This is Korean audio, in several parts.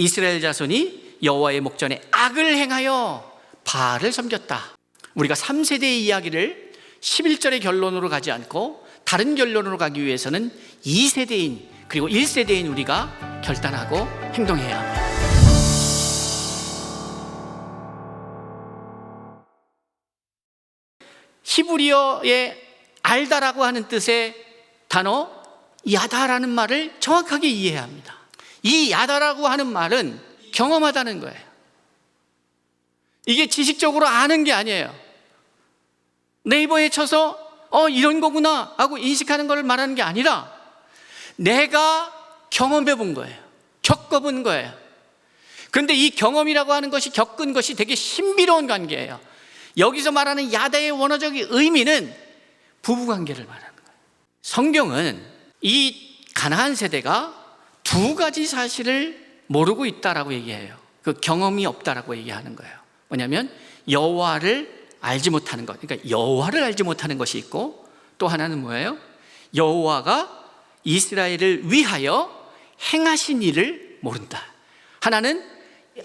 이스라엘 자손이 여호와의 목전에 악을 행하여 바알을 섬겼다. 우리가 3세대의 이야기를 11절의 결론으로 가지 않고 다른 결론으로 가기 위해서는 2세대인 그리고 1세대인 우리가 결단하고 행동해야 합니다. 히브리어의 알다라고 하는 뜻의 단어 야다라는 말을 정확하게 이해해야 합니다. 이 야다라고 하는 말은 경험하다는 거예요. 이게 지식적으로 아는 게 아니에요. 네이버에 쳐서 이런 거구나 하고 인식하는 걸 말하는 게 아니라 내가 경험해 본 거예요. 겪어본 거예요. 그런데 이 경험이라고 하는 것이 겪은 것이 되게 신비로운 관계예요. 여기서 말하는 야다의 원어적 의미는 부부관계를 말하는 거예요. 성경은 이 가나안 세대가 두 가지 사실을 모르고 있다라고 얘기해요. 그 경험이 없다라고 얘기하는 거예요. 뭐냐면 여호와를 알지 못하는 것, 그러니까 여호와를 알지 못하는 것이 있고, 또 하나는 뭐예요? 여호와가 이스라엘을 위하여 행하신 일을 모른다. 하나는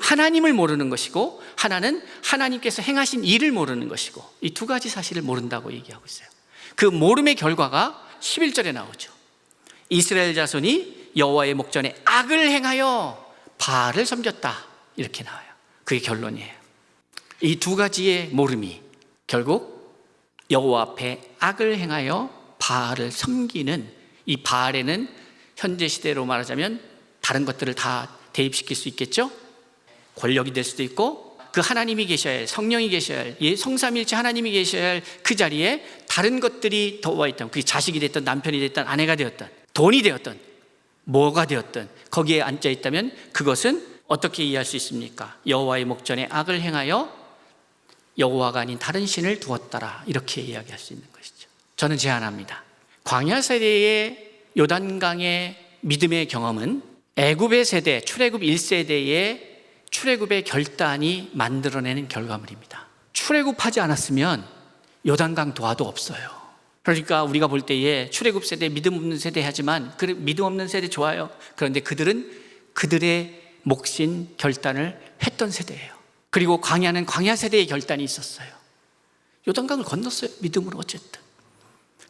하나님을 모르는 것이고, 하나는 하나님께서 행하신 일을 모르는 것이고, 이 두 가지 사실을 모른다고 얘기하고 있어요. 그 모름의 결과가 11절에 나오죠. 이스라엘 자손이 여호와의 목전에 악을 행하여 바알을 섬겼다, 이렇게 나와요. 그게 결론이에요. 이 두 가지의 모름이 결국 여호와 앞에 악을 행하여 바알을 섬기는, 이 바알에는 현재 시대로 말하자면 다른 것들을 다 대입시킬 수 있겠죠. 권력이 될 수도 있고, 그 하나님이 계셔야 할, 성령이 계셔야 할, 성삼일체 하나님이 계셔야 할 그 자리에 다른 것들이 더와 있다면, 그게 자식이 됐든 남편이 됐든 아내가 되었든 돈이 되었든 뭐가 되었든 거기에 앉아 있다면 그것은 어떻게 이해할 수 있습니까? 여호와의 목전에 악을 행하여 여호와가 아닌 다른 신을 두었더라, 이렇게 이야기할 수 있는 것이죠. 저는 제안합니다. 광야 세대의 요단강의 믿음의 경험은 애굽의 세대, 출애굽 1세대의 출애굽의 결단이 만들어내는 결과물입니다. 출애굽하지 않았으면 요단강 도화도 없어요. 그러니까 우리가 볼 때에 출애굽 세대, 믿음 없는 세대 하지만, 믿음 없는 세대 좋아요. 그런데 그들은 그들의 몫인 결단을 했던 세대예요. 그리고 광야는 광야 세대의 결단이 있었어요. 요단강을 건넜어요, 믿음으로 어쨌든.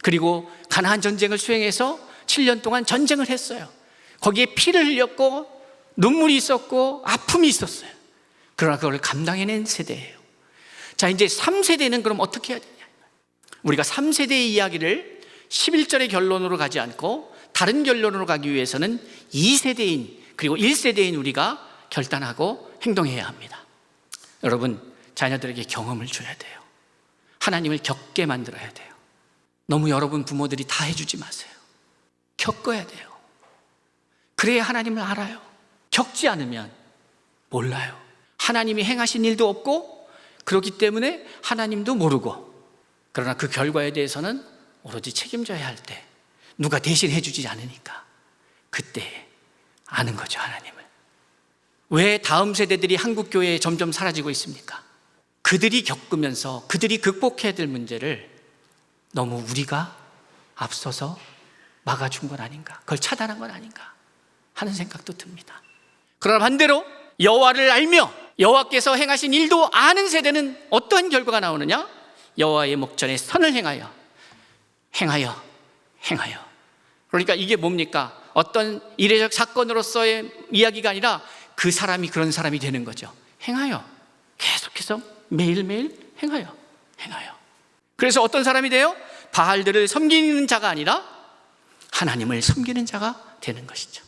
그리고 가나안 전쟁을 수행해서 7년 동안 전쟁을 했어요. 거기에 피를 흘렸고 눈물이 있었고 아픔이 있었어요. 그러나 그걸 감당해낸 세대예요. 자, 이제 3세대는 그럼 어떻게 해야 되냐? 우리가 3세대의 이야기를 11절의 결론으로 가지 않고 다른 결론으로 가기 위해서는 2세대인 그리고 1세대인 우리가 결단하고 행동해야 합니다. 여러분, 자녀들에게 경험을 줘야 돼요. 하나님을 겪게 만들어야 돼요. 너무 여러분 부모들이 다 해주지 마세요. 겪어야 돼요. 그래야 하나님을 알아요. 겪지 않으면 몰라요. 하나님이 행하신 일도 없고, 그렇기 때문에 하나님도 모르고, 그러나 그 결과에 대해서는 오로지 책임져야 할 때 누가 대신 해주지 않으니까 그때 아는 거죠, 하나님을. 왜 다음 세대들이 한국 교회에 점점 사라지고 있습니까? 그들이 겪으면서 그들이 극복해야 될 문제를 너무 우리가 앞서서 막아준 건 아닌가, 그걸 차단한 건 아닌가 하는 생각도 듭니다. 그러나 반대로 여호와를 알며 여호와께서 행하신 일도 아는 세대는 어떠한 결과가 나오느냐? 여호와의 목전에 선을 행하여. 그러니까 이게 뭡니까? 어떤 이례적 사건으로서의 이야기가 아니라 그 사람이 그런 사람이 되는 거죠. 행하여. 계속해서 매일매일 행하여. 그래서 어떤 사람이 돼요? 바알들을 섬기는 자가 아니라 하나님을 섬기는 자가 되는 것이죠.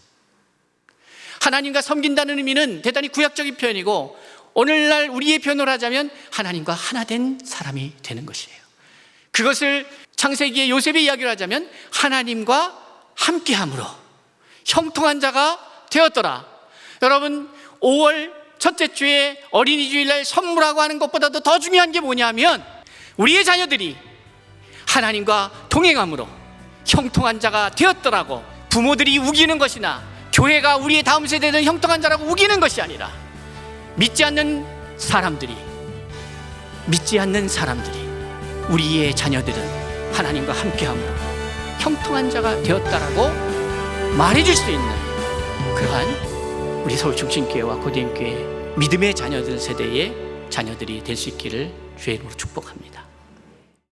하나님과 섬긴다는 의미는 대단히 구약적인 표현이고, 오늘날 우리의 표현을 하자면 하나님과 하나 된 사람이 되는 것이에요. 그것을 창세기의 요셉의 이야기를 하자면 하나님과 함께함으로 형통한 자가 되었더라. 여러분, 5월 첫째 주에 어린이 주일날 선물하고 하는 것보다도 더 중요한 게 뭐냐면, 우리의 자녀들이 하나님과 동행함으로 형통한 자가 되었더라고. 부모들이 우기는 것이나 교회가 우리의 다음 세대는 형통한 자라고 우기는 것이 아니라, 믿지 않는 사람들이 우리의 자녀들은 하나님과 함께함으로 형통한 자가 되었다라고 말해줄 수 있는 그러한 우리 서울중심교회와 고대인교회 믿음의 자녀들 세대의 자녀들이 될 수 있기를 주의 이름으로 축복합니다.